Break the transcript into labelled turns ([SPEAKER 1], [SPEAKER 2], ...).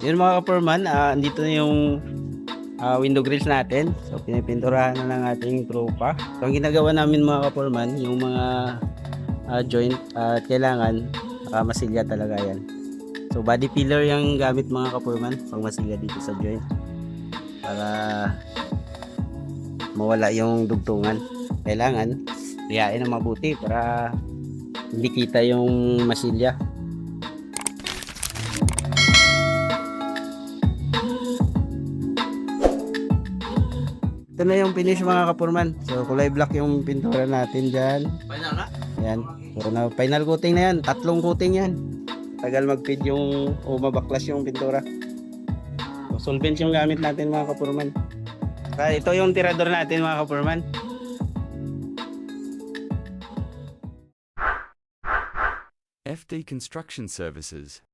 [SPEAKER 1] Yun mga kaporman, andito na yung window grills natin. So pinipinturahan na ng ating tropa. So ang ginagawa namin mga kaporman, yung mga joint at kailangan masilya talaga yan. So body filler yung gamit mga kaporman pang masilya dito sa joint para mawala yung dugtungan. Kailangan liyain na mabuti para hindi kita yung masilya. Ito na yung finish mga kapurman. So kulay black yung pintura natin dyan. Yan. So na final coating na yan. Tatlong coating yan. Tagal mag-feed yung o mabaklas yung pintura. So solvents yung gamit natin mga kapurman. Ito yung tirador natin mga kapurman.
[SPEAKER 2] FD Construction Services.